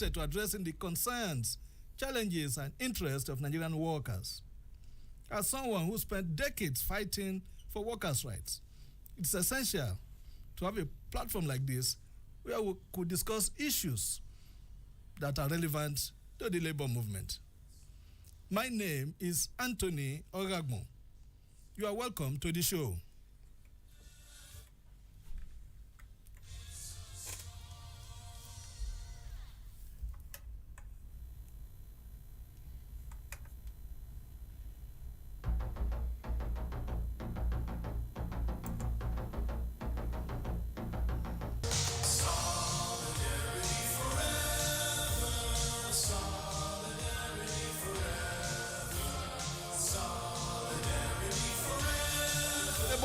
to addressing the concerns, challenges, and interests of Nigerian workers. As someone who spent decades fighting for workers' rights, it's essential to have a platform like this where we could discuss issues that are relevant to the labor movement. My name is Anthony Oragmo. You are welcome to the show.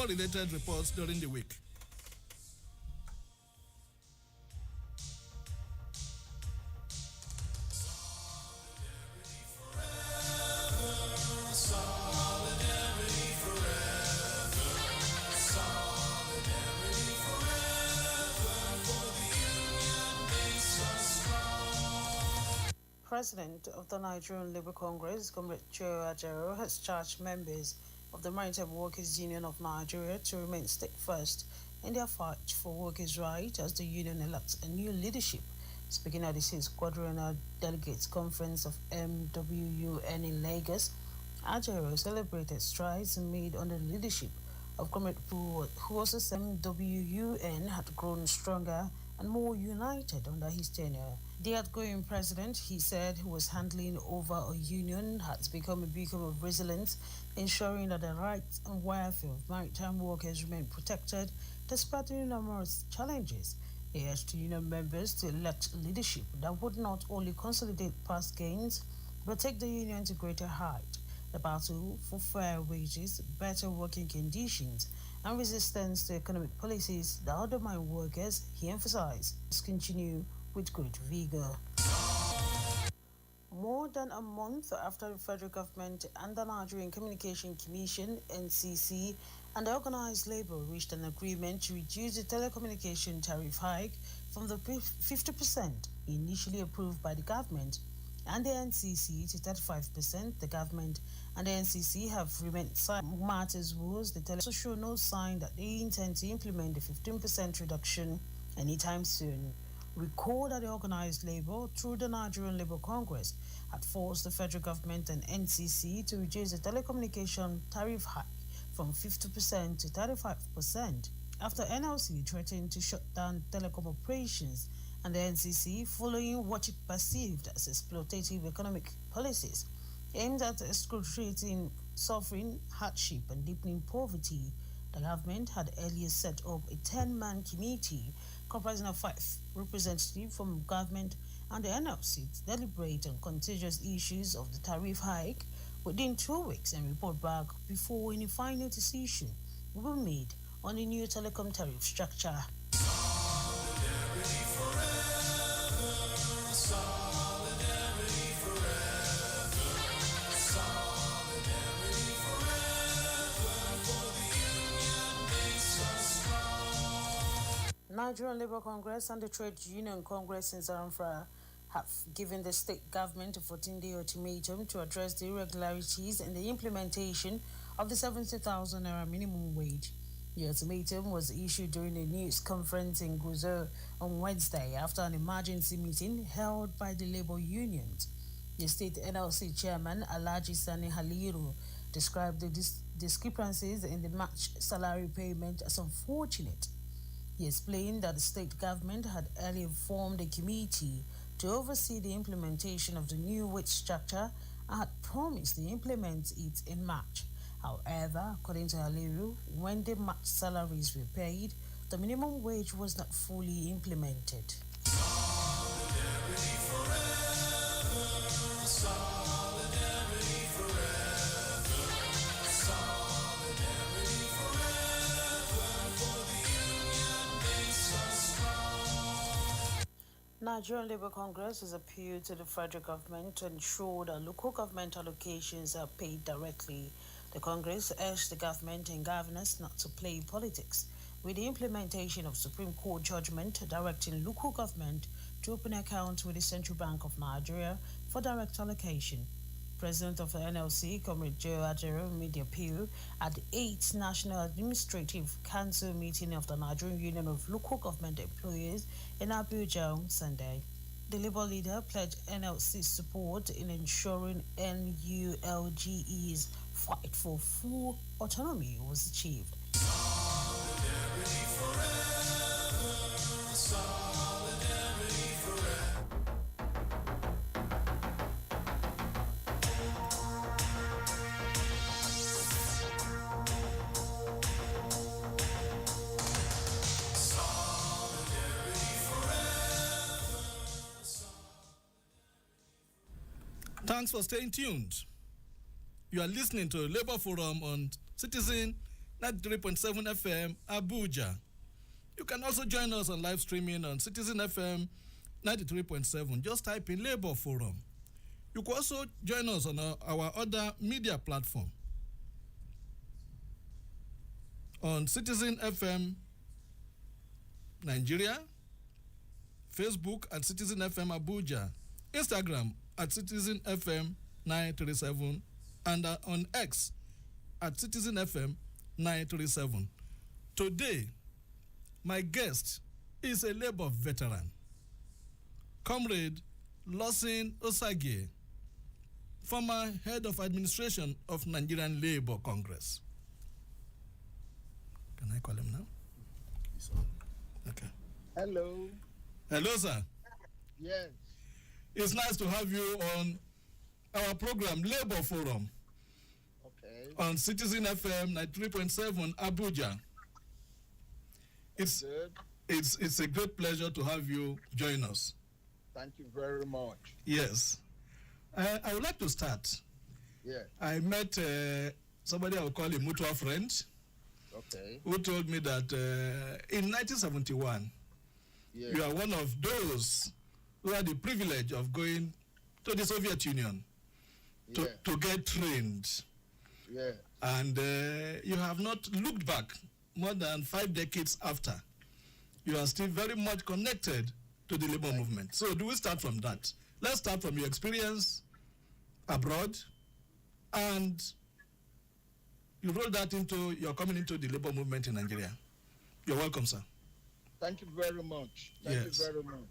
Related reports during the week. President of the Nigerian Labour Congress, Comrade Joe Ajero, has charged members of the Maritime Workers Union of Nigeria to remain steadfast in their fight for workers' rights as the union elects a new leadership. Speaking at the 6th Quadrennial Delegates Conference of MWUN in Lagos, Ajero celebrated strides made under the leadership of Comrade Pu, who also said MWUN had grown stronger and more united under his tenure. The outgoing president, he said, who was handling over a union, has become a beacon of resilience, ensuring that the rights and welfare of maritime workers remain protected despite the numerous challenges. He urged union members to elect leadership that would not only consolidate past gains, but take the union to greater height. The battle for fair wages, better working conditions, and resistance to economic policies that undermine workers, he emphasized, must continue with great vigor. More than a month after the federal government and the Nigerian Communication Commission, NCC, and the organized labor reached an agreement to reduce the telecommunication tariff hike from the 50% initially approved by the government and the NCC to 35%, the government and the NCC have remained silent. Matters was the tele also show no sign that they intend to implement the 15% reduction anytime soon. Recall that the organized labor, through the Nigerian Labour Congress, had forced the federal government and NCC to reduce the telecommunication tariff hike from 50% to 35% after NLC threatened to shut down telecom operations and the NCC following what it perceived as exploitative economic policies aimed at excruciating suffering, hardship, and deepening poverty. The government had earlier set up a 10-man committee comprising of 5 representatives from government and the NLC to deliberate on contentious issues of the tariff hike within 2 weeks and report back before any final decision will be made on the new telecom tariff structure. Nigerian Labour Congress and the Trade Union Congress in Zamfara have given the state government a 14-day ultimatum to address the irregularities in the implementation of the 70,000 naira minimum wage. The ultimatum was issued during a news conference in Guzo on Wednesday after an emergency meeting held by the labor unions. The state NLC chairman, Alhaji Sani Haliru, described the discrepancies in the March salary payment as unfortunate. He explained that the state government had earlier formed a committee to oversee the implementation of the new wage structure and had promised to implement it in March. However, according to Haliru, when the March salaries were paid, the minimum wage was not fully implemented. Solidarity forever, solidarity forever, solidarity forever, for the union makes us strong. Nigerian Labour Congress has appealed to the federal government to ensure that local government allocations are paid directly. The Congress urged the government and governors not to play politics with the implementation of Supreme Court judgment directing local government to open accounts with the Central Bank of Nigeria for direct allocation. President of the NLC, Comrade Joe Ajero, made the appeal at the 8th National Administrative Council meeting of the Nigerian Union of Local Government Employees in Abuja on Sunday. The Labour leader pledged NLC's support in ensuring NULGE's fight for full autonomy was achieved. Thanks for staying tuned. You are listening to Labour Forum on Citizen 93.7 FM Abuja. You can also join us on live streaming on Citizen FM 93.7. Just type in Labour Forum. You can also join us on our other media platform on Citizen FM Nigeria, Facebook at Citizen FM Abuja, Instagram at Citizen FM 937, and on X at Citizen FM 937. Today, my guest is a Labour veteran, Comrade Lawson Osagie, former head of administration of Nigerian Labour Congress. Can I call him now? Okay. Hello. Hello, sir. Yes. It's nice to have you on our program, Labour Forum, Okay. on Citizen FM 93.7 Abuja. It's Good. it's a great pleasure to have you join us. Thank you very much. Yes. I would like to start. Yes. I met somebody I would call a mutual friend Okay. who told me that in 1971, Yes. you are one of those who had the privilege of going to the Soviet Union Yes. to get trained. Yes. And you have not looked back more than 5 decades after. You are still very much connected to the labor movement. So do we start from that? Let's start from your experience abroad, and you roll that into your coming into the labor movement in Nigeria. You're welcome, sir. Thank you very much. Thank Yes. you very much.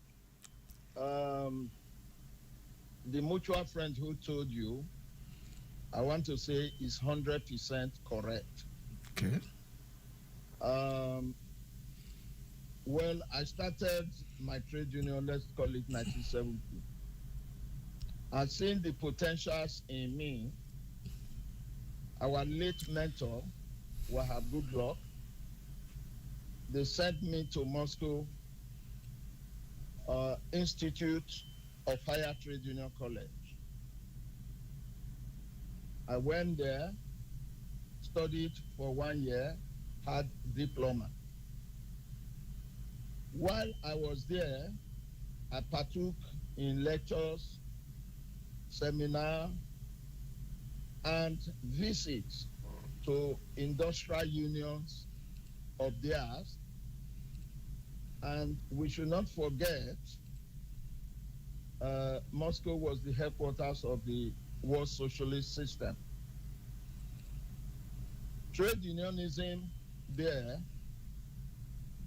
The mutual friend who told you, I want to say is 100% correct. Okay. Well, I started my trade union, let's call it 1970. I've seen the potentials in me. Our late mentor, Wahab Goodluck, they sent me to Moscow Institute of Higher Trade Union College. I went there, studied for 1 year, had diploma. While I was there, I partook in lectures, seminar, and visits to industrial unions of theirs. And we should not forget, Moscow was the headquarters of the world socialist system. Trade unionism there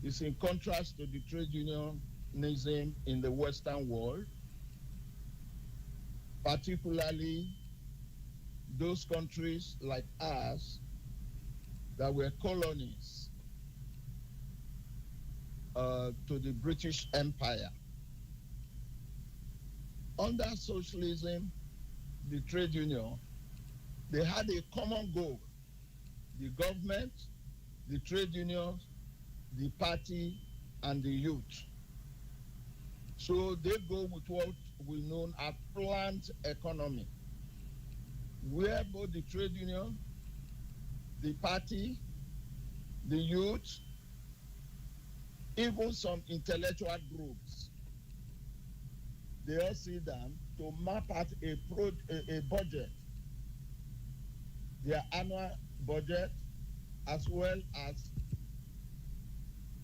is in contrast to the trade unionism in the Western world, particularly those countries like ours that were colonies to the British Empire. Under socialism, the trade union, they had a common goal. The government, the trade unions, the party, and the youth. So they go with what we know as planned economy, where both the trade union, the party, the youth, even some intellectual groups, they all sit down to map out a budget, their annual budget, as well as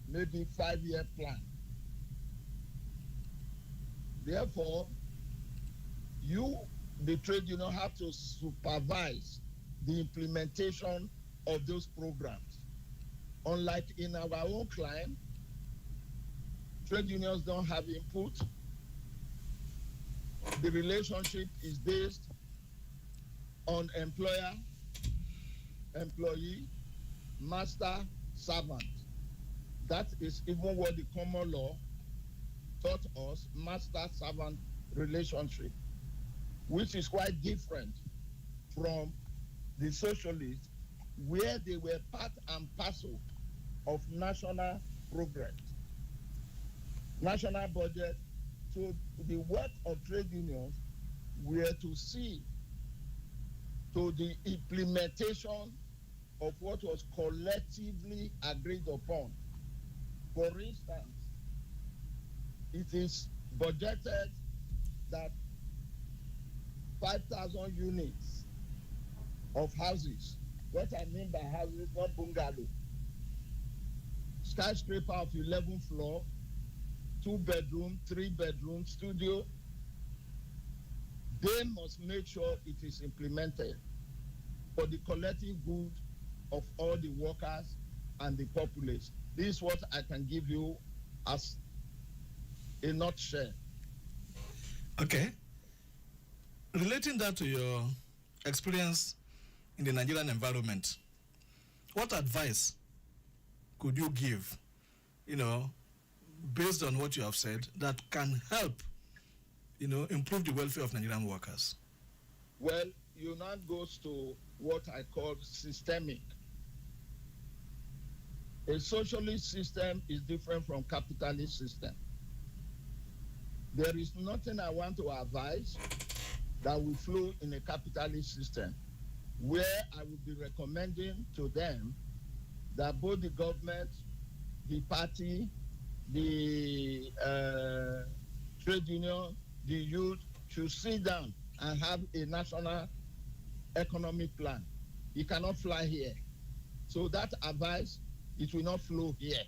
maybe 5-year plan. Therefore, you, the trade union, have to supervise the implementation of those programs. Unlike in our own clime, trade unions don't have input. The relationship is based on employer, employee, master, servant. That is even what the common law taught us, master-servant relationship, which is quite different from the socialists, where they were part and parcel of national progress, national budget. So the work of trade unions were to see to the implementation of what was collectively agreed upon. For instance, it is budgeted that 5,000 units of houses. What I mean by houses, not bungalow. Skyscraper of 11 floor, 2 bedroom, 3 bedroom, studio. They must make sure it is implemented for the collective good of all the workers and the populace. This is what I can give you as a nutshell. Okay. Relating that to your experience in the Nigerian environment, what advice could you give, based on what you have said, that can help, improve the welfare of Nigerian workers? Well, you now goes to what I call systemic. A socialist system is different from capitalist system. There is nothing I want to advise that will flow in a capitalist system, where I would be recommending to them that both the government, the party, the trade union, the youth should sit down and have a national economic plan. It cannot fly here. So that advice, it will not flow here.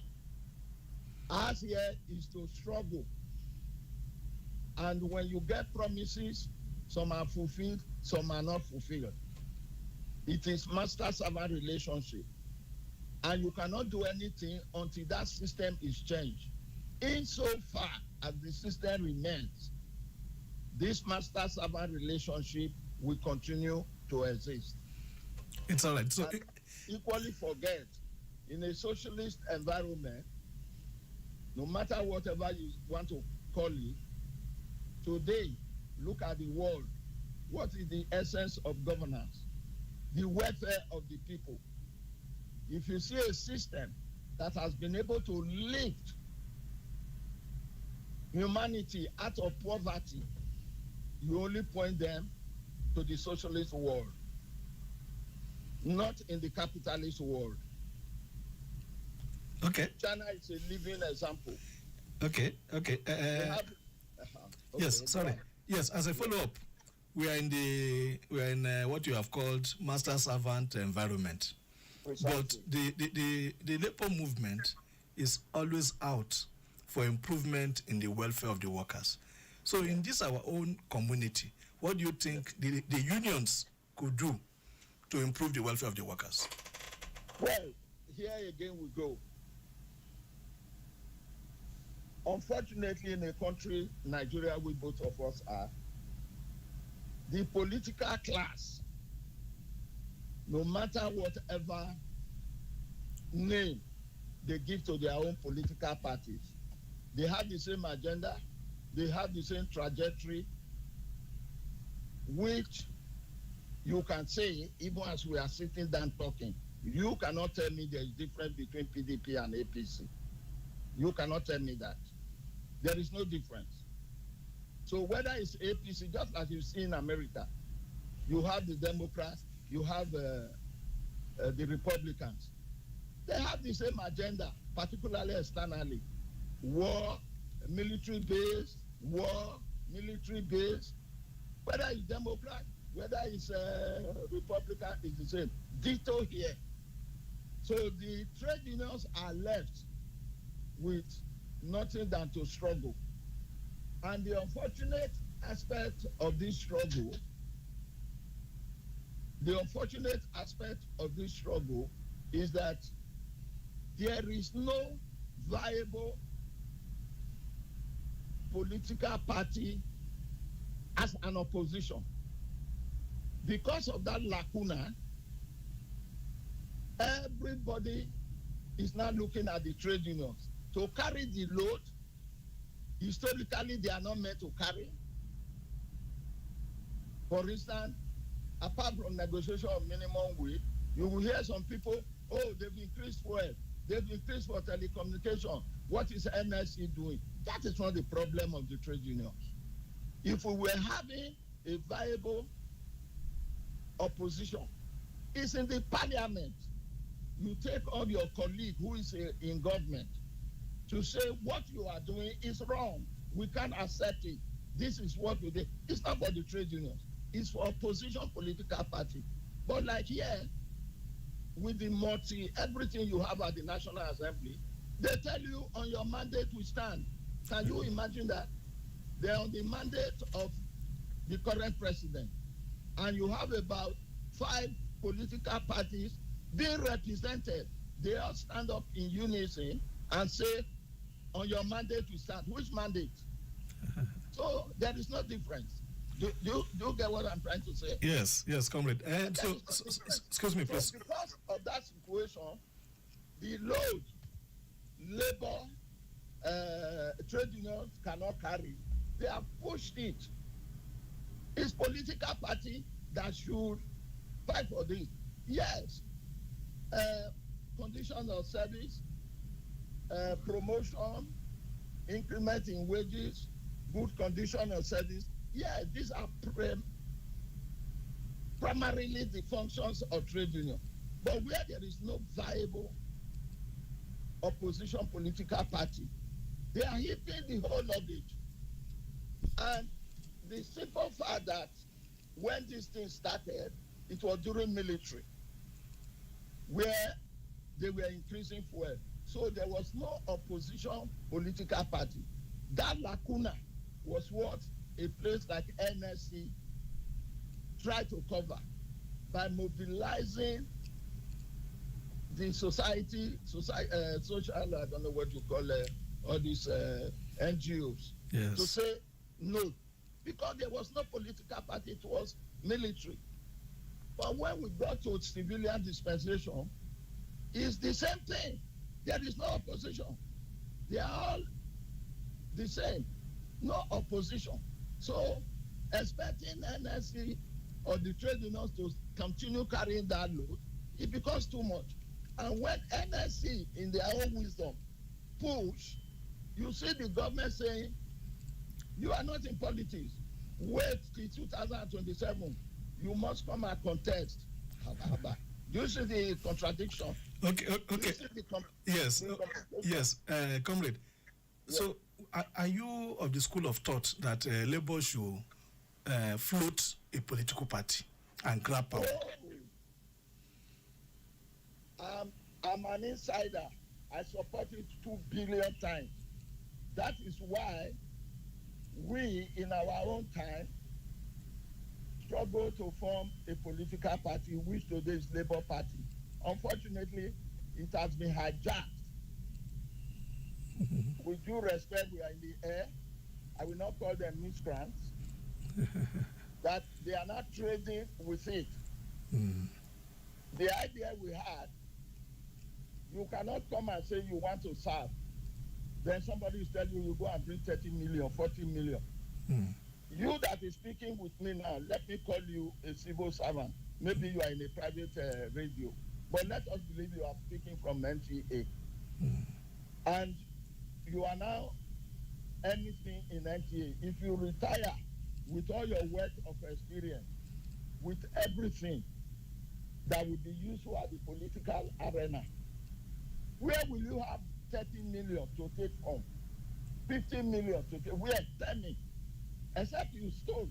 Ours here is to struggle. And when you get promises, some are fulfilled, some are not fulfilled. It is master-servant relationship. And you cannot do anything until that system is changed. Insofar as the system remains, this master-servant relationship will continue to exist. It's all right. So equally forget, in a socialist environment, no matter whatever you want to call it, today, look at the world. What is the essence of governance? The welfare of the people. If you see a system that has been able to lift humanity out of poverty, you only point them to the socialist world, not in the capitalist world. Okay. China is a living example. Okay. Yes, sorry. Yes, as a follow-up, we are in what you have called master-servant environment. Precisely. But the labor movement is always out for improvement in the welfare of the workers. So in this our own community, what do you think the unions could do to improve the welfare of the workers? Well, here again we go. Unfortunately, in a country, Nigeria, we both of us are, the political class, no matter whatever name they give to their own political parties, they have the same agenda, they have the same trajectory, which you can say, even as we are sitting down talking, you cannot tell me there is difference between PDP and APC. You cannot tell me that. There is no difference. So whether it's APC, just as you see in America, you have the Democrats, you have the Republicans. They have the same agenda, particularly externally. War, military base, war, military base. Whether it's Democrat, whether it's Republican, it's the same. Ditto here. So the trade unions are left with nothing than to struggle. And the unfortunate aspect of this struggle, is that there is no viable political party as an opposition. Because of that lacuna, everybody is now looking at the trade unions to carry the load. Historically, they are not meant to carry. For instance, apart from negotiation of minimum wage, you will hear some people, oh, they've increased fuel, they've increased for telecommunication. What is NSC doing? That is not the problem of the trade unions. If we were having a viable opposition, it's in the parliament. You take all your colleague who is in government to say what you are doing is wrong. We can't accept it. This is what we do. It's not for the trade unions. It's for opposition political party. But like here, with the everything you have at the National Assembly, they tell you on your mandate we stand. Can you imagine that? They're on the mandate of the current president. And you have about 5 political parties being represented. They all stand up in unison and say, on your mandate we stand. Which mandate? So there is no difference. Do you get what I'm trying to say? Yes, comrade. So excuse me, please. So because of that situation, the load labor trade unions cannot carry. They have pushed it. It's political party that should fight for this. Yes, conditions of service, promotion, increment in wages, good condition of service. Yeah, these are primarily the functions of trade union. But where there is no viable opposition political party, they are hitting the whole luggage. And the simple fact that when this thing started, it was during military, where they were increasing fuel. So there was no opposition political party. That lacuna was what a place like NSC tried to cover by mobilizing the social, I don't know what you call all these NGOs, yes, to say no, because there was no political party, it was military. But when we got to civilian dispensation, it's the same thing. There is no opposition. They are all the same. No opposition. So expecting NSC or the trade unions to continue carrying that load, it becomes too much. And when NSC, in their own wisdom, push, you see the government saying, you are not in politics. Wait till 2027. You must come and contest. Do you see the contradiction? Okay. Yes, comrade. Yeah. So, are you of the school of thought that Labour should float a political party and grab power? I'm an insider. I support it 2 billion times. That is why we, in our own time, struggle to form a political party, which today is Labour Party. Unfortunately, it has been hijacked. With due respect, we are in the air. I will not call them miscreants. That they are not trading with it. The idea we had, you cannot come and say you want to serve. Then somebody is telling you go and bring 30 million, 40 million. You that is speaking with me now, let me call you a civil servant. Maybe you are in a private radio. But let us believe you are speaking from NTA. And you are now anything in NTA. If you retire with all your wealth of experience, with everything that will be useful at the political arena, where will you have 30 million to take from? 50 million to take? Where? Tell me. Except you stole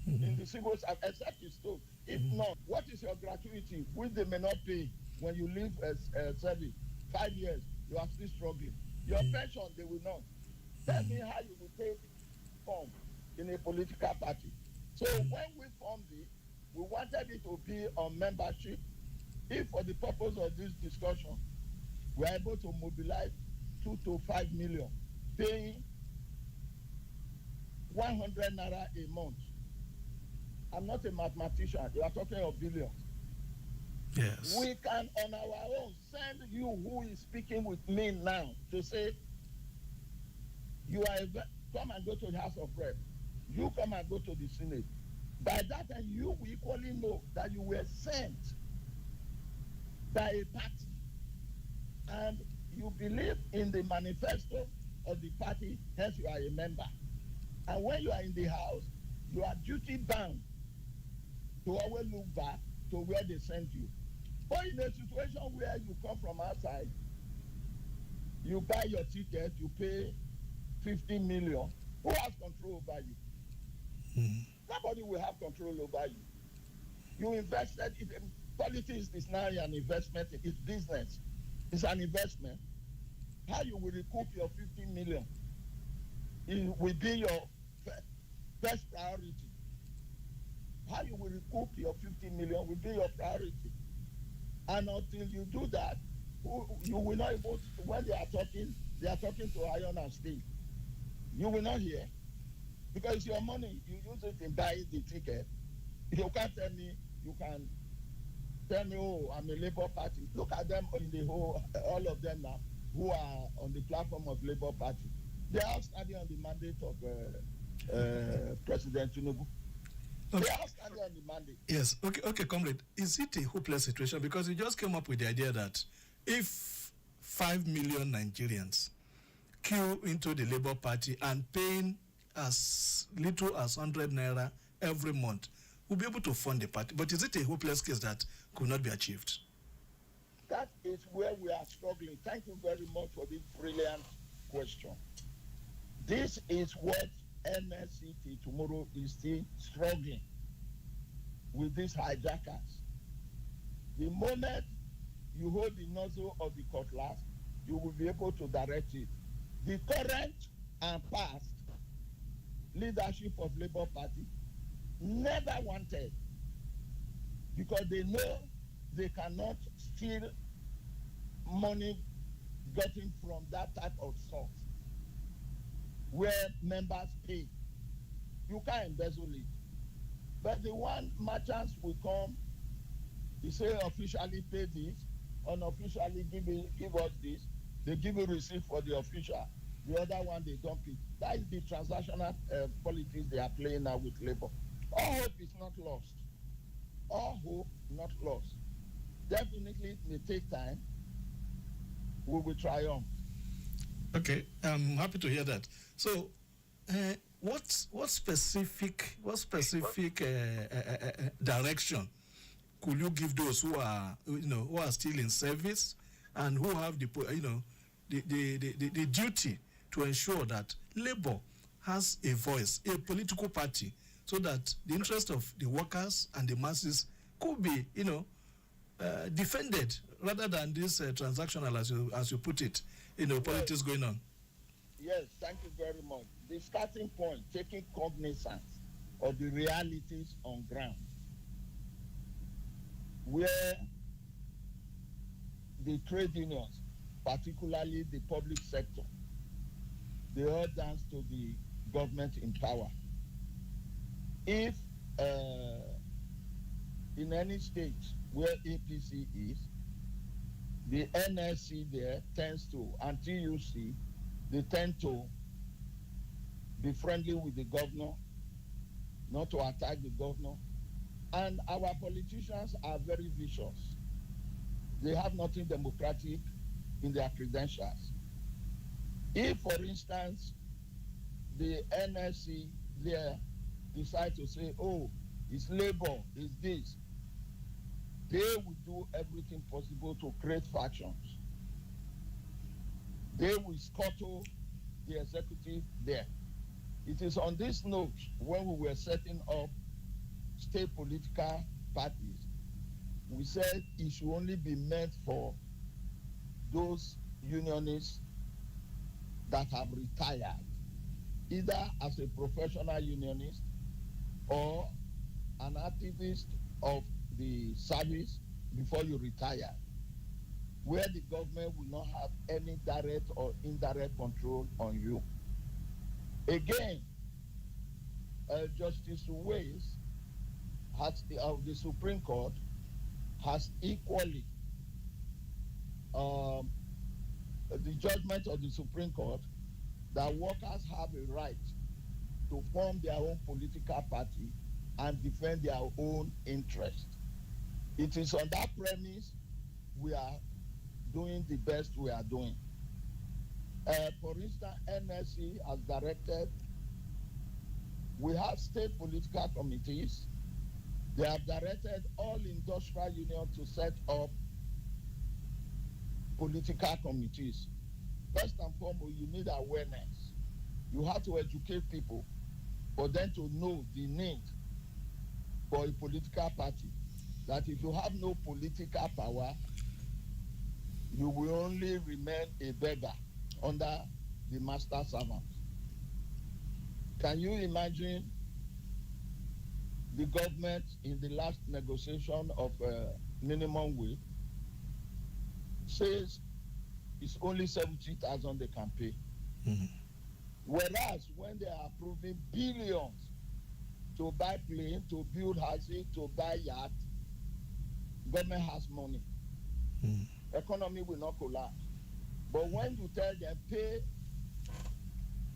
in the civil service, except you stole. If not, what is your gratuity, which they may not pay when you leave service? 5 years, you are still struggling. Your pension, they will not. Tell me how you will take formed in a political party. So when we formed it, we wanted it to be on membership. If for the purpose of this discussion, we are able to mobilize 2 to 5 million, paying 100 naira a month. I'm not a mathematician. You are talking of billions. Yes. We can, on our own, send you who is speaking with me now to say, you are come and go to the House of Rep. You come and go to the Senate. By that time, you will equally know that you were sent by a party, and you believe in the manifesto of the party, hence you are a member. And when you are in the House, you are duty bound to always look back to where they sent you. But in a situation where you come from outside, you buy your ticket, you pay 50 million, who has control over you? Nobody will have control over you. You invested, politics is now an investment, it's business. It's an investment. How you will recoup your 50 million, it will be your first priority. How you will recoup your 50 million will be your priority. And until you do that, you will not able to, when they are talking to iron and steel. You will not hear. Because it's your money, you use it in buying the ticket. You can't tell me, you can tell me, oh, I'm a Labour Party. Look at them in the whole, all of them now, who are on the platform of Labour Party. They are standing on the mandate of President Tinubu. Okay. They are standing on the mandate. Yes. Okay, comrade. Is it a hopeless situation? Because you just came up with the idea that if 5 million Nigerians queue into the Labour Party and paying as little as 100 naira every month, we'll be able to fund the party. But is it a hopeless case that could not be achieved? That is where we are struggling. Thank you very much for this brilliant question. This is what NSCT tomorrow is still struggling with these hijackers. The moment you hold the nozzle of the cutlass, you will be able to direct it. The current and past leadership of Labour Party never wanted, because they know they cannot steal money gotten from that type of source where members pay. You can't embezzle it. But the one merchants will come, they say officially pay this, unofficially give us this, they give a receipt for the official, the other one they dump it. That is the transactional politics they are playing now with Labour. All hope is not lost. All hope not lost. Definitely it may take time. We will triumph. Okay, I'm happy to hear that. So, what specific direction could you give those who are still in service and who have the duty to ensure that Labour has a voice, a political party, so that the interest of the workers and the masses could be, defended rather than this transactional, as you put it, politics going on? Yes, thank you very much. The starting point, taking cognizance of the realities on ground, where the trade unions, particularly the public sector, they all dance to the government in power. If in any state where APC is, the NSC there tends to, and TUC, they tend to be friendly with the governor, not to attack the governor. And our politicians are very vicious. They have nothing democratic in their credentials. If, for instance, the NSC there decide to say, oh, it's Labour, it's this, they will do everything possible to create factions. They will scuttle the executive there. It is on this note, when we were setting up state political parties, we said it should only be meant for those unionists that have retired. either as a professional unionist or an activist of the service before you retire, where the government will not have any direct or indirect control on you. Again, Justice Weiss of the Supreme Court has equally the judgment of the Supreme Court that workers have a right to form their own political party and defend their own interest. It is on that premise we are doing the best we are doing. For instance, NSC has directed, we have state political committees. They have directed all industrial unions to set up political committees. First and foremost, you need awareness. You have to educate people for them to know the need for a political party. That if you have no political power, you will only remain a beggar under the master servant. Can you imagine the government in the last negotiation of minimum wage says it's only 70,000 they can pay. Mm-hmm. Whereas when they are approving billions to buy planes, to build houses, to buy yachts, government has money. Mm-hmm. Economy will not collapse. But when you tell them pay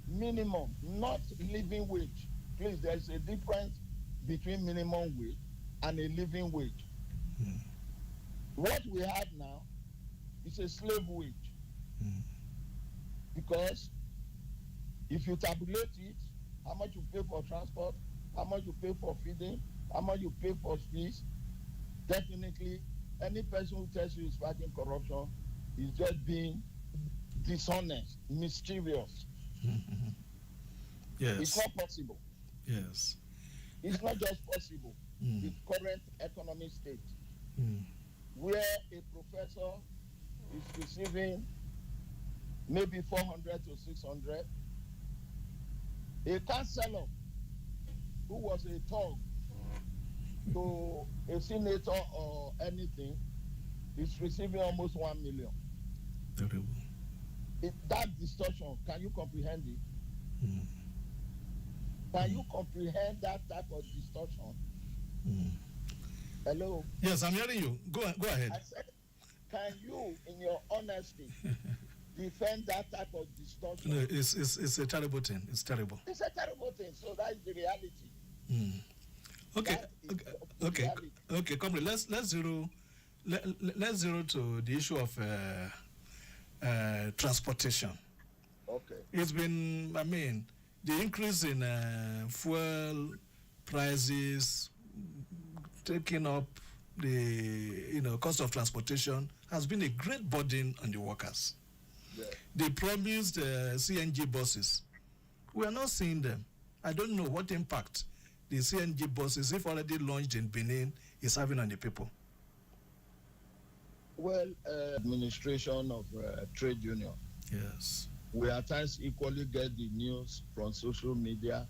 minimum, not living wage, please, there's a difference between minimum wage and a living wage. Mm-hmm. What we have now is a slave wage. Mm-hmm. Because if you tabulate it, how much you pay for transport, how much you pay for feeding, how much you pay for fees, definitely any person who tells you he's fighting corruption is just being dishonest, mischievous. Mm-hmm. Yes. It's not possible. Yes. It's not just possible. Mm. The current economic state, where a professor is receiving maybe 400 to 600, a counselor who was a thug to a senator or anything is receiving almost 1 million. Terrible. That distortion, can you comprehend it? Mm. Can you comprehend that type of distortion? Mm. Hello? Yes, I'm hearing you. Go ahead. I said, can you, in your honesty, defend that type of distortion? No, it's a terrible thing. It's terrible. It's a terrible thing. So that's the reality. Mm. Okay. Okay. Reality. Okay. Comrade, let's zero to the issue of transportation. Okay. It's been, the increase in fuel prices, taking up the cost of transportation has been a great burden on the workers. Yeah. They promised CNG buses. We are not seeing them. I don't know what impact the CNG buses, if already launched in Benin, is having on the people. Well, administration of trade union. Yes. We at times equally get the news from social media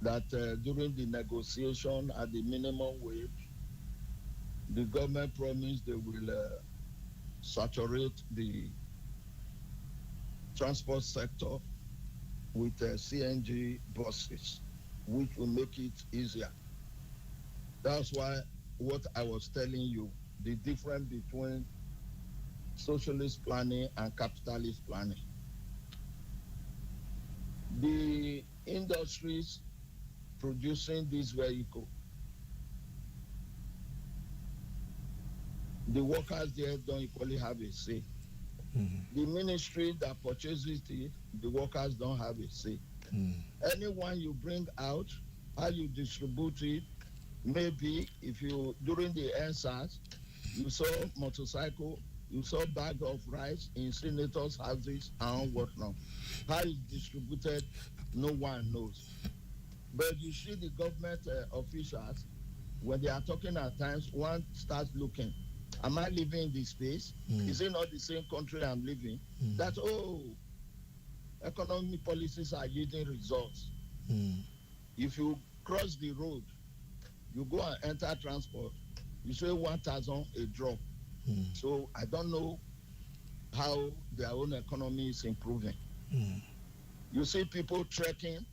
that during the negotiation at the minimum wage, the government promised they will saturate the transport sector with CNG buses, which will make it easier. That's why what I was telling you, the difference between socialist planning and capitalist planning. The industries producing this vehicle, the workers there don't equally have a say. Mm-hmm. The ministry that purchases it, the workers don't have a say. Mm. Anyone you bring out, how you distribute it, maybe if you, during the NSAS, you saw motorcycle, you saw bag of rice in senators' houses and whatnot. How it's distributed, no one knows. But you see the government officials, when they are talking at times, one starts looking. Am I living in this space? Is it not the same country I'm living? That, economic policies are yielding results. If you cross the road, you go and enter transport, you say 1,000 a drop. So I don't know how their own economy is improving. You see people trekking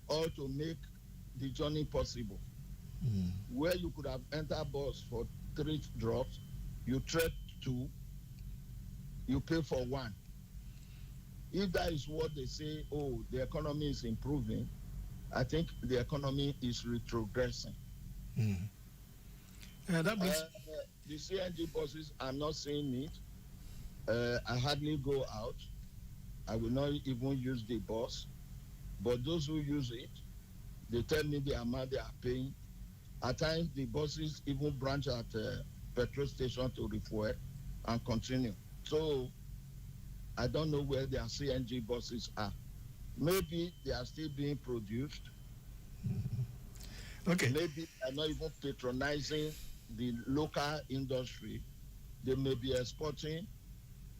all to make the journey possible. Where you could have entered bus for 3 drops, you trek 2, you pay for 1. If that is what they say, oh, the economy is improving, I think the economy is retrogressing. That brings... The CNG buses, I'm not seeing it. I hardly go out. I will not even use the bus. But those who use it, they tell me the amount they are paying. At times, the buses even branch at petrol station to refuel and continue. So I don't know where their CNG buses are. Maybe they are still being produced. Okay. Maybe they're not even patronizing the local industry. They may be exporting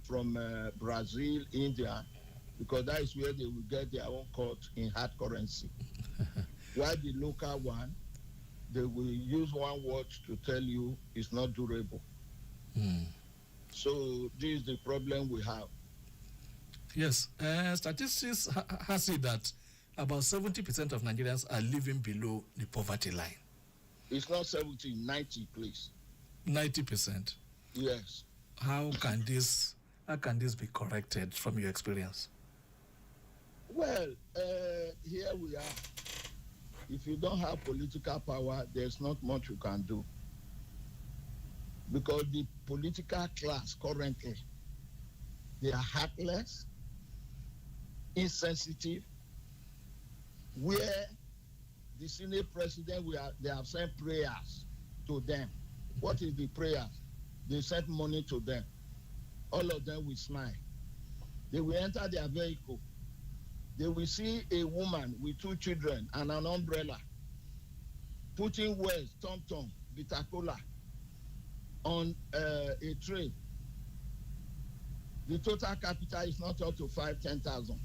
from Brazil, India, because that is where they will get their own cut in hard currency. While the local one, they will use one word to tell you it's not durable. So this is the problem we have. Yes, statistics has it that about 70% of Nigerians are living below the poverty line. It's not 70, 90, please. 90%. Yes. How can this be corrected from your experience? Well, here we are. If you don't have political power, there's not much you can do. Because the political class currently, they are heartless, insensitive, where the Senate president, they have sent prayers to them. What is the prayers? They sent money to them. All of them will smile. They will enter their vehicle. They will see a woman with 2 children and an umbrella putting words, tom-tom, bitter cola on a tray. The total capital is not up to 5,000-10,000.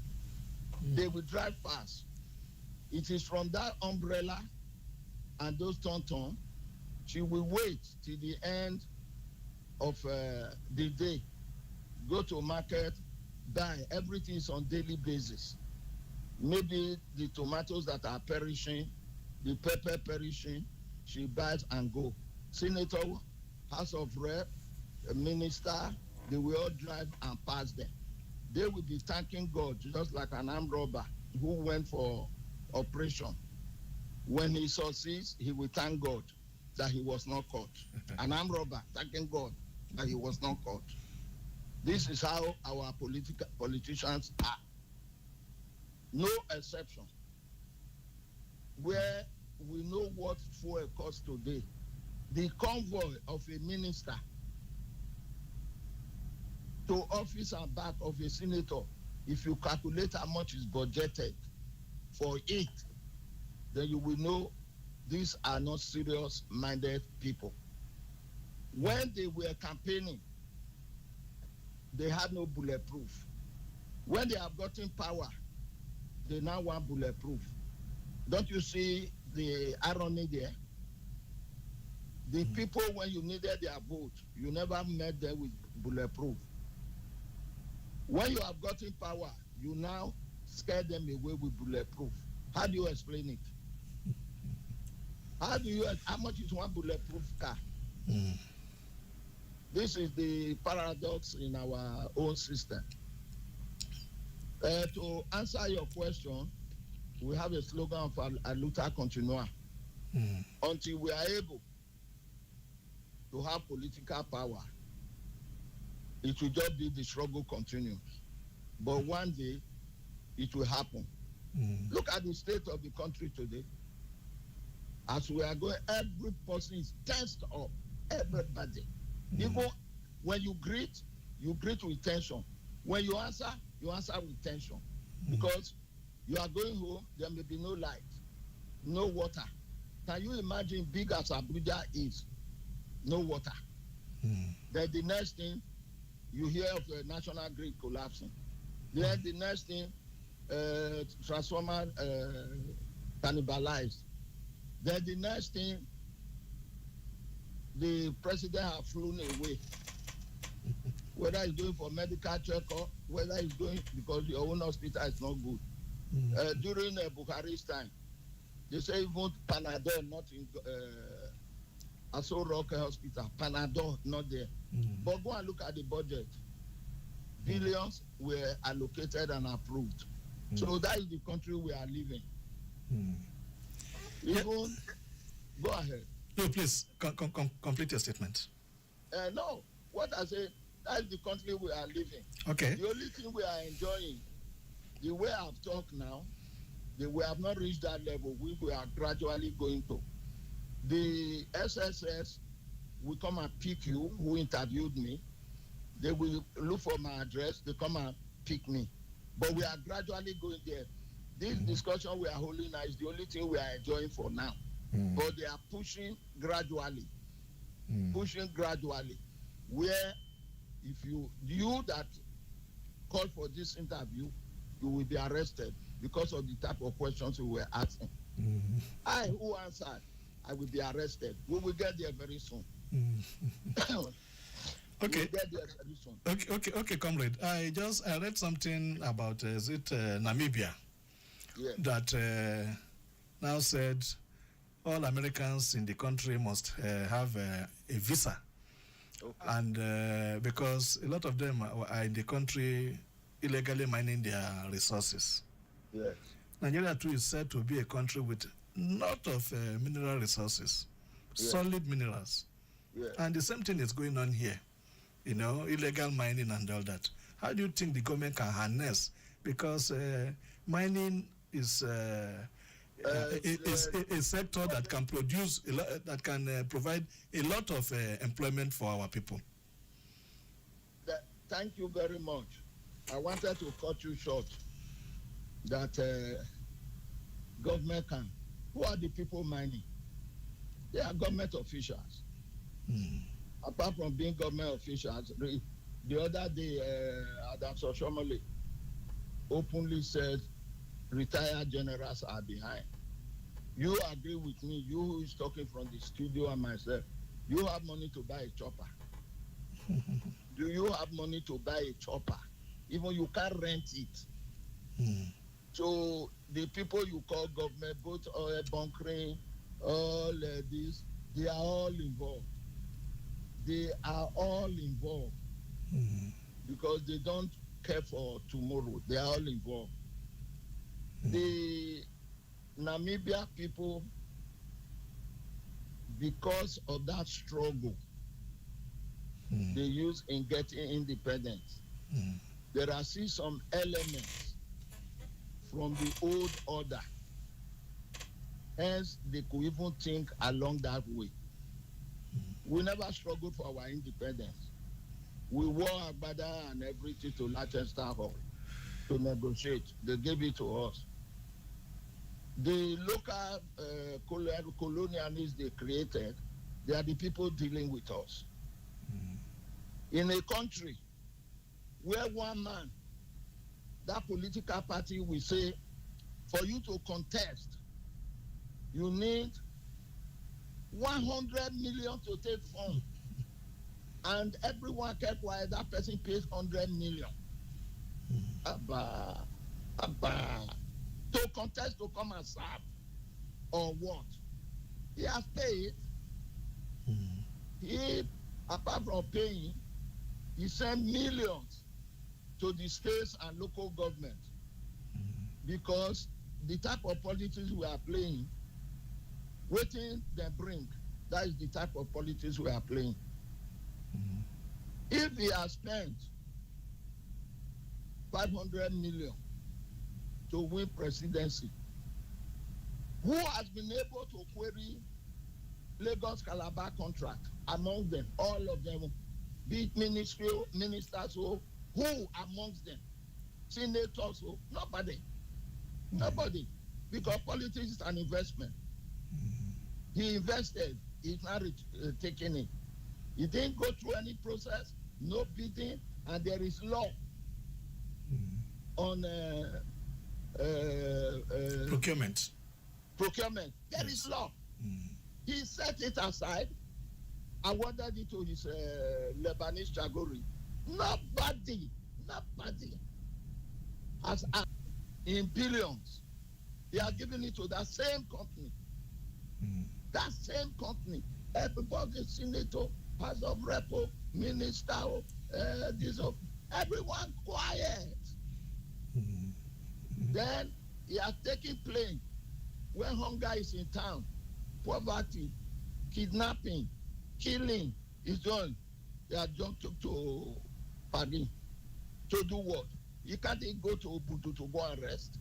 They will drive fast. It is from that umbrella and those tom-tom, she will wait till the end of the day, go to market, buy. Everything is on daily basis. Maybe the tomatoes that are perishing, the pepper perishing, she buys and go. Senator, House of Rep, minister, they will all drive and pass them. They will be thanking God, just like an armed robber who went for operation. When he succeeds, he will thank God that he was not caught. An armed robber thanking God that he was not caught. This is how our politicians are. No exception. Where we know what fuel costs today, the convoy of a minister to office and back of a senator, if you calculate how much is budgeted for it, then you will know these are not serious-minded people. When they were campaigning, they had no bulletproof. When they have gotten power, they now want bulletproof. Don't you see the irony there? The people, when you needed their vote, you never met them with bulletproof. When you have gotten power, you now scare them away with bulletproof. How do you explain it? How much is one bulletproof car? This is the paradox in our own system. To answer your question, we have a slogan of a luta continua. Until we are able to have political power, it will just be the struggle continues. But one day, it will happen. Look at the state of the country today. As we are going, every person is tensed up. Everybody. Even when you greet with tension. When you answer with tension. Because you are going home, there may be no light, no water. Can you imagine big as Abuja is? No water. Then the next thing, you hear of the national grid collapsing. Then the next thing, transformer cannibalized. Then the next thing, the president have flown away. Whether he's going for medical checkup, whether he's going because your own hospital is not good. During Buhari's time, they say even Panadol not in Aso Rock Hospital. Panadol not there. But go and look at the budget. Billions were allocated and approved. So that is the country we are living. Even, go ahead. No, please complete your statement. No, what I say, that is the country we are living. Okay. The only thing we are enjoying, the way I've talked now, we have not reached that level. We are gradually going to. The SSS will come and pick you, who interviewed me. They will look for my address. They come and pick me. But we are gradually going there. This discussion we are holding now is the only thing we are enjoying for now. But they are pushing gradually. Pushing gradually. Where if you that called for this interview, you will be arrested because of the type of questions you were asking. I who answered, I will be arrested. We will get there very soon. Okay. We'll get there very soon. Okay, comrade. I read something about Namibia. Yeah. That now said all Americans in the country must have a visa. Okay. And because a lot of them are in the country illegally mining their resources. Yes. Nigeria too is said to be a country with a lot of mineral resources, solid minerals. Yeah. And the same thing is going on here, illegal mining and all that. How do you think the government can harness? Because mining is a sector that can produce that can provide a lot of employment for our people. Thank you very much. I wanted to cut you short. That government can. Who are the people mining? They are government officials. Apart from being government officials, the other day, Adams Oshomole openly said retired generals are behind. You agree with me, you who is talking from the studio and myself, you have money to buy a chopper. Do you have money to buy a chopper? Even you can't rent it. So the people you call government, both oil bunkering, all this, they are all involved. They are all involved because they don't care for tomorrow. They are all involved. The Namibia people, because of that struggle they use in getting independence, there are still some elements from the old order. Hence, they could even think along that way. We never struggled for our independence. We wore agbada and everything to Leicester Hall to negotiate. They gave it to us. The local colonialists they created, they are the people dealing with us. In a country where one man, that political party will say, for you to contest, you need 100 million to take funds. And everyone kept quiet, that person pays 100 million. Abba. To contest to come and serve. Or what? He has paid. He, apart from paying, he sent millions to the states and local government. Because the type of politics we are playing, waiting they bring, that is the type of politics we are playing. If he has spent 500 million to win presidency, who has been able to query Lagos Calabar contract among them, all of them, be it ministers, who amongst them, senators, nobody. Nobody. Because politics is an investment. He invested, he's not taking it. He didn't go through any process, no bidding, and there is law. on procurement. Procurement. There Yes. is law. He set it aside, awarded it to his Lebanese Chagori. Nobody has asked in billions. They are giving it to that same company. That same company. Everybody, senator, house of repo, minister, everyone quiet. Then he are taking plane when hunger is in town, poverty, kidnapping, killing is done. They are just to Paris to do what? He can't even go to Obudu to go and rest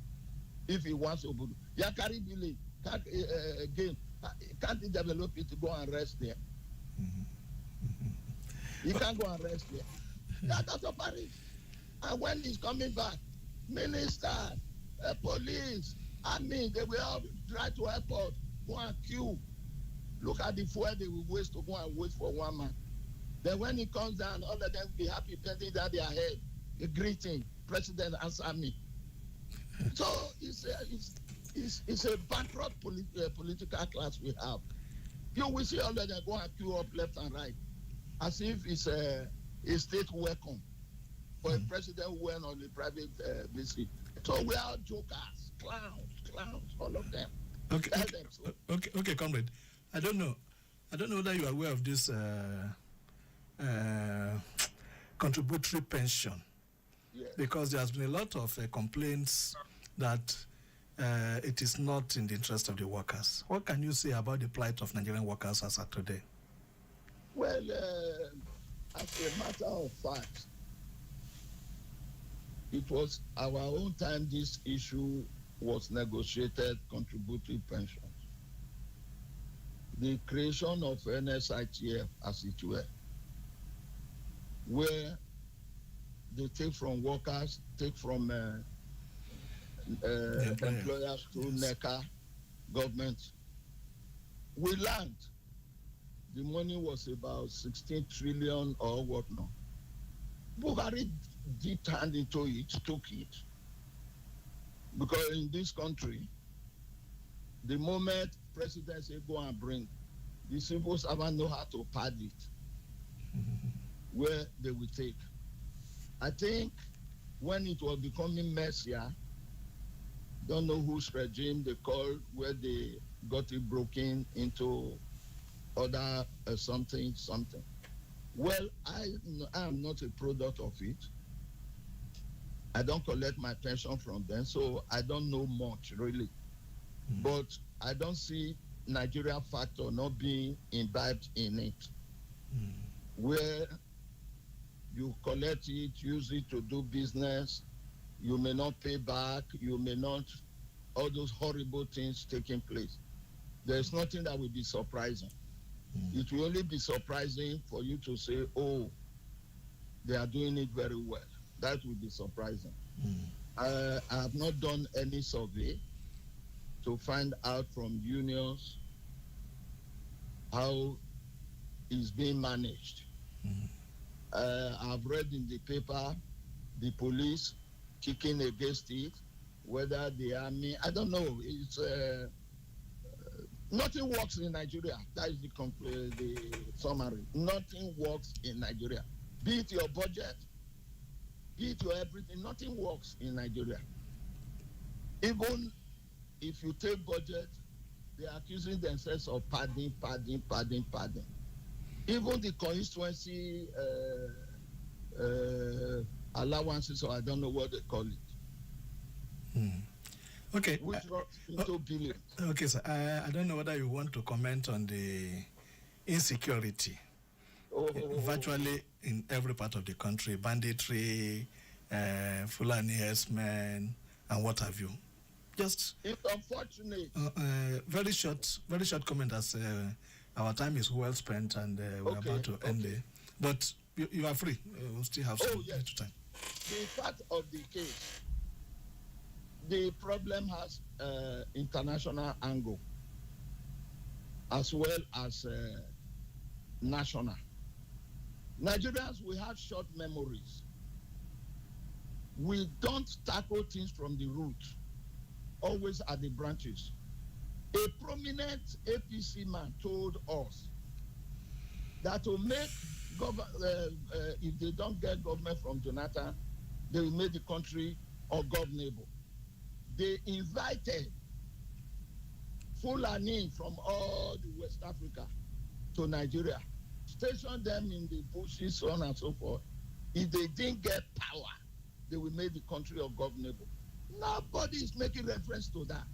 if he wants Obudu. Yakari village can't he develop it to go and rest there? He can't go and rest there. That's out of Paris. And when he's coming back, minister, police, army, they will all drive to airport, go and queue. Look at the fuel they will waste to go and wait for one man. Then when he comes down, all of them will be happy, bending down their head, a greeting, President answer me. So it's a bankrupt political class we have. You will see all of them go and queue up left and right, as if it's a state welcome for a president who went on a private visit. So we are jokers, clowns, all of them. Okay, comrade. I don't know whether you are aware of this contributory pension. Yes. Because there has been a lot of complaints that it is not in the interest of the workers. What can you say about the plight of Nigerian workers as of today? Well, as a matter of fact, it was our own time this issue was negotiated, contributory pensions. The creation of NSITF, as it were, where they take from workers, take from employers to NECA, government. We learned the money was about 16 trillion or whatnot. Buhari dipped hand into it, took it. Because in this country, the moment president say go and bring, the civil servant know how to pad it, where they will take. I think when it was becoming messier, don't know whose regime they called, where they got it broken into other something. Well, I am not a product of it. I don't collect my pension from them, so I don't know much really. But I don't see Nigeria factor not being imbibed in it, where you collect it, use it to do business, you may not pay back, you may not, all those horrible things taking place. There's nothing that will be surprising. It will only be surprising for you to say, oh, they are doing it very well. That will be surprising. I have not done any survey to find out from unions how it's being managed. I've read in the paper the police kicking against it, whether the army, I don't know. It's nothing works in Nigeria. That is the summary. Nothing works in Nigeria. Be it your budget, be it your everything, nothing works in Nigeria. Even if you take budget, they are accusing themselves of padding. Even the constituency allowances, or I don't know what they call it. Okay. Which runs into billions. Okay, sir. I don't know whether you want to comment on the insecurity. Virtually in every part of the country, banditry, Fulani herdsmen, and what have you. Just it's unfortunate. Very short comment, as our time is well spent and we're about to end it. But you are free. We'll still have some time. The fact of the case, the problem has international angle as well as national. Nigerians, we have short memories. We don't tackle things from the root, always at the branches. A prominent APC man told us that to make if they don't get government from Jonathan, they will make the country ungovernable. They invited Fulani from all the West Africa to Nigeria, stationed them in the bushes, so on and so forth. If they didn't get power, they will make the country ungovernable. Nobody is making reference to that.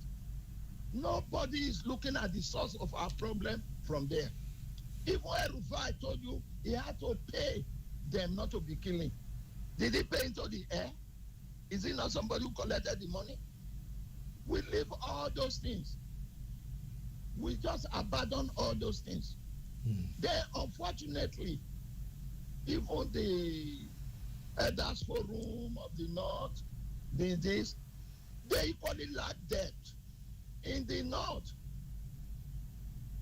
Nobody is looking at the source of our problem from there. Even El-Rufai told you he had to pay them not to be killing. Did he pay into the air? Is he not somebody who collected the money? We leave all those things. We just abandon all those things. Then, unfortunately, even the Elders Forum of the North, they equally lack depth. In the North,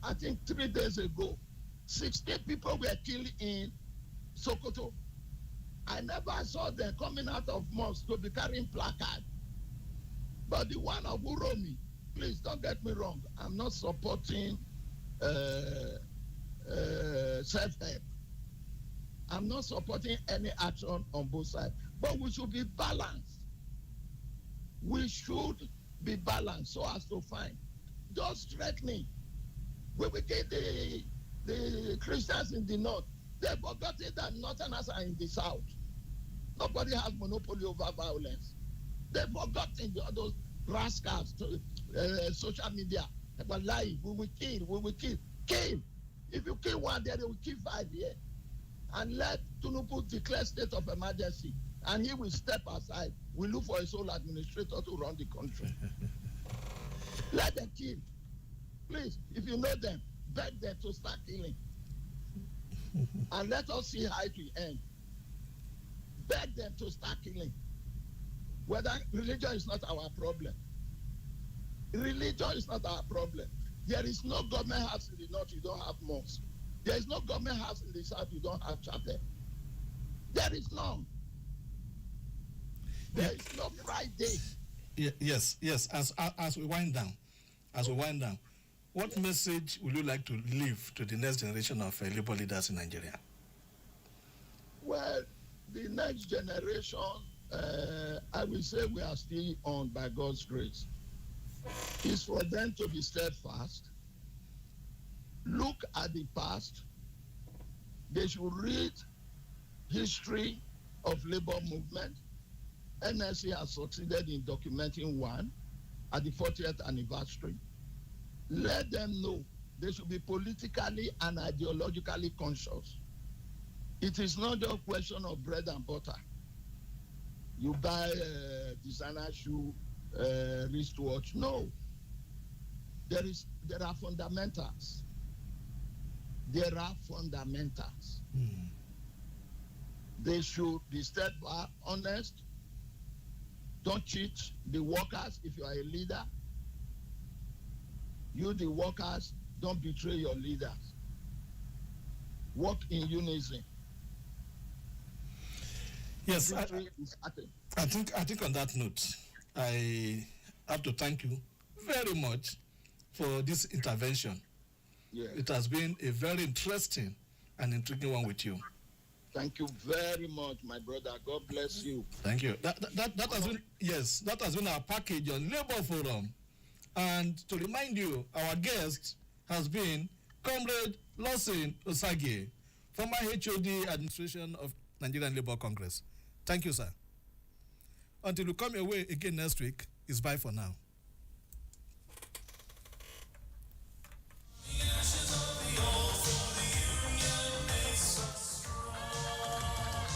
I think 3 days ago, 60 people were killed in Sokoto. I never saw them coming out of mosques to be carrying placard. But the one of Uromi, please don't get me wrong, I'm not supporting self-help. I'm not supporting any action on both sides. But we should be balanced. We should be balanced so as to find. Just threatening. When we get the Christians in the North, they've forgotten that Northerners are in the South. Nobody has monopoly over violence. They've forgotten those rascals to social media. They were lying. We will kill. Kill. If you kill one there, they will kill 5 here. And let Tinubu declare state of emergency. And he will step aside. We look for a sole administrator to run the country. Let them kill. Please, if you know them, beg them to start killing. And let us see how it will end. Beg them to start killing. Whether religion is not our problem. Religion is not our problem. There is no government house in the North, you don't have mosque. There is no government house in the South, you don't have chapel. There is none. There is no Friday. Yes. As we wind down, what message would you like to leave to the next generation of Labour leaders in Nigeria? Well, the next generation, I will say we are still on by God's grace. Is for them to be steadfast, look at the past. They should read history of labor movement. NSC has succeeded in documenting one at the 40th anniversary. Let them know they should be politically and ideologically conscious. It is not a question of bread and butter. You buy a designer shoe, wristwatch. No. There are fundamentals. There are fundamentals. They should be steadfast, honest. Don't cheat the workers if you are a leader. You, the workers, don't betray your leaders. Work in unison. Yes, I think on that note, I have to thank you very much for this intervention. Yeah. It has been a very interesting and intriguing one with you. Thank you very much, my brother. God bless you. Thank you. That has been our package on Labour Forum. And to remind you, our guest has been Comrade Lawson Osage, former HOD Administration of Nigerian Labour Congress. Thank you, sir. Until we come your way again next week, it's bye for now.